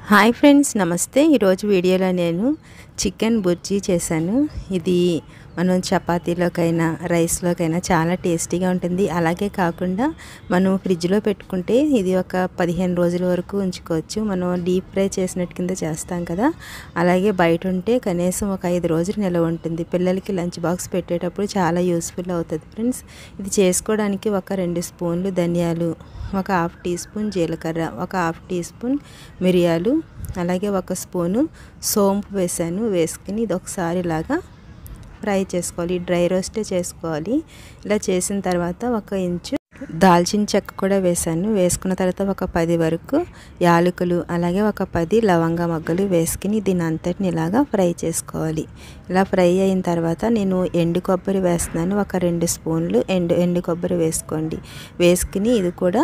Hi friends, నమస్తే. ఈరోజు వీడియోలో నేను చికెన్ బుర్జీ చేశాను. ఇది మనం చపాతీలోకైనా రైస్లోకైనా చాలా టేస్టీగా ఉంటుంది. అలాగే కాకుండా మనం ఫ్రిడ్జ్లో పెట్టుకుంటే ఇది ఒక 15 రోజుల వరకు ఉంచుకోవచ్చు. మనం డీప్ ఫ్రై చేసినట్టు కింద చేస్తాం కదా, అలాగే బయట ఉంటే కనీసం ఒక 5 రోజులు నిల్వ ఉంటుంది. పిల్లలకి లంచ్ బాక్స్ పెట్టేటప్పుడు చాలా యూస్ఫుల్ అవుతుంది ఫ్రెండ్స్. ఇది చేసుకోవడానికి ఒక 2 స్పూన్లు ధనియాలు, ఒక హాఫ్ టీ స్పూన్ జీలకర్ర, ఒక హాఫ్ టీ స్పూన్ మిరియాలు, అలాగే ఒక స్పూను సోంపు వేసుకుని ఇది ఒకసారి ఇలాగా ఫ్రై చేసుకోవాలి. డ్రై రోస్టే చేసుకోవాలి. ఇలా చేసిన తర్వాత 1 ఇంచు దాల్చిన చెక్క కూడా వేసుకున్న తర్వాత ఒక 10 వరకు యాలకులు, అలాగే ఒక 10 లవంగా మొగ్గలు వేసుకుని దీని అంతటిని ఇలాగా ఫ్రై చేసుకోవాలి. ఇలా ఫ్రై అయిన తర్వాత నేను ఎండు కొబ్బరి వేస్తున్నాను. ఒక 2 స్పూన్లు ఎండు కొబ్బరి వేసుకుని ఇది కూడా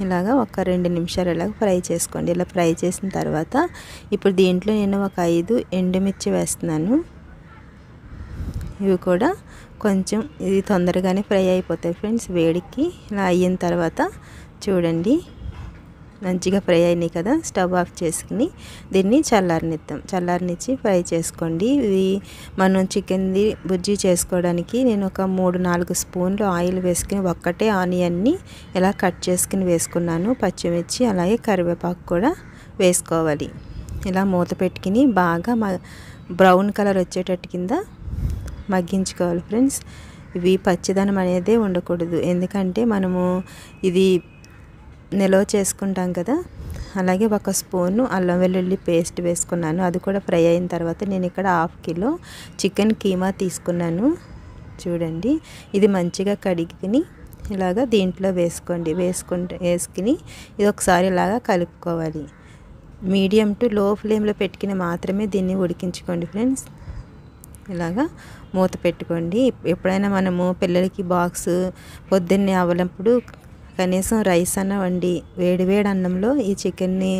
ఇలాగా ఒక 2 నిమిషాలు ఇలాగ ఫ్రై చేసుకోండి. ఇలా ఫ్రై చేసిన తర్వాత ఇప్పుడు దీంట్లో నేను ఒక 5 ఎండుమిర్చి వేస్తున్నాను. ఇవి కూడా కొంచెం ఇది తొందరగానే ఫ్రై అయిపోతాయి ఫ్రెండ్స్ వేడికి. ఇలా అయిన తర్వాత చూడండి, మంచిగా ఫ్రై అయినాయి కదా. స్టవ్ ఆఫ్ చేసుకుని దీన్ని చల్లారనిచ్చి ఫ్రై చేసుకోండి. ఇవి మనం చికెన్ది బుజ్జీ చేసుకోవడానికి నేను ఒక 3-4 స్పూన్లు ఆయిల్ వేసుకుని ఒక్కటే ఆనియన్ని ఇలా కట్ చేసుకుని వేసుకున్నాను. పచ్చిమిర్చి అలాగే కరివేపాకు కూడా వేసుకోవాలి. ఇలా మూత పెట్టుకుని బాగా బ్రౌన్ కలర్ వచ్చేటట్టు కింద మగ్గించుకోవాలి ఫ్రెండ్స్. ఇవి పచ్చిదనం అనేదే ఉండకూడదు, ఎందుకంటే మనము ఇది నిల్వ చేసుకుంటాం కదా. అలాగే 1 స్పూను అల్లం వెల్లుల్లి పేస్ట్ వేసుకున్నాను. అది కూడా ఫ్రై అయిన తర్వాత నేను ఇక్కడ 1/2 కిలో చికెన్ కీమా తీసుకున్నాను. చూడండి, ఇది మంచిగా కడిగిని ఇలాగా దీంట్లో వేసుకుని ఇది ఒకసారి ఇలాగా కలుపుకోవాలి. మీడియం టు లో ఫ్లేమ్లో పెట్టుకుని మాత్రమే దీన్ని ఉడికించుకోండి ఫ్రెండ్స్. ఇలాగా మూత పెట్టుకోండి. ఎప్పుడైనా మనము పిల్లలకి బాక్స్ పొద్దున్నే అవ్వనప్పుడు కనీసం రైస్ అన్న వండి వేడి అన్నంలో ఈ చికెన్ని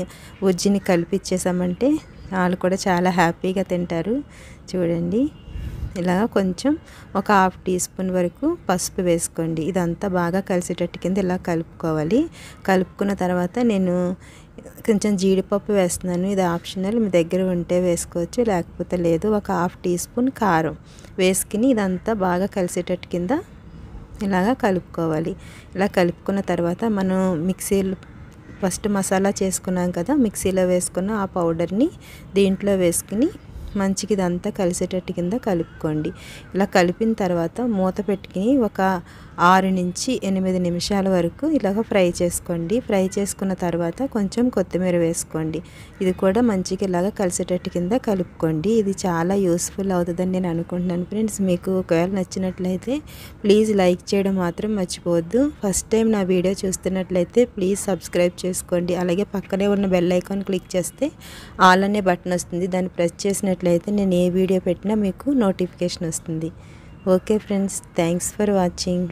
బుజ్జిని కలిపిచ్చేసామంటే వాళ్ళు కూడా చాలా హ్యాపీగా తింటారు. చూడండి, ఇలాగ కొంచెం ఒక 1/2 టీ స్పూన్ వరకు పసుపు వేసుకోండి. ఇదంతా బాగా కలిసేటట్టు కింద ఇలా కలుపుకోవాలి. కలుపుకున్న తర్వాత నేను కొంచెం జీడిపప్పు వేస్తున్నాను. ఇది ఆప్షనల్, మీ దగ్గర ఉంటే వేసుకోవచ్చు, లేకపోతే లేదు. ఒక 1/2 టీ స్పూన్ కారం వేసుకుని ఇదంతా బాగా కలిసేటట్టు కింద ఇలాగా కలుపుకోవాలి. ఇలా కలుపుకున్న తర్వాత మనం మిక్సీలో ఫస్ట్ మసాలా చేసుకున్నాం కదా, మిక్సీలో వేసుకున్న ఆ పౌడర్ని దీంట్లో వేసుకుని మంచిగా ఇదంతా కలిసేటట్టు కింద కలుపుకోండి. ఇలా కలిపిన తర్వాత మూత పెట్టుకుని ఒక 6-8 నిమిషాల వరకు ఇలాగ ఫ్రై చేసుకోండి. ఫ్రై చేసుకున్న తర్వాత కొంచెం కొత్తిమీర వేసుకోండి. ఇది కూడా మంచిగా ఇలాగ కలిసేటట్టు కింద కలుపుకోండి. ఇది చాలా యూస్ఫుల్ అవుతుందని నేను అనుకుంటున్నాను ఫ్రెండ్స్. మీకు ఒకవేళ నచ్చినట్లయితే ప్లీజ్ లైక్ చేయడం మాత్రం మర్చిపోవద్దు. ఫస్ట్ టైం నా వీడియో చూస్తున్నట్లయితే ప్లీజ్ సబ్స్క్రైబ్ చేసుకోండి. అలాగే పక్కనే ఉన్న బెల్ ఐకాన్ క్లిక్ చేస్తే ఆల్ అనే బటన్ వస్తుంది. దాన్ని ప్రెస్ చేసినట్లయితే నేను ఏ వీడియో పెట్టినా మీకు నోటిఫికేషన్ వస్తుంది. Okay friends, thanks for watching.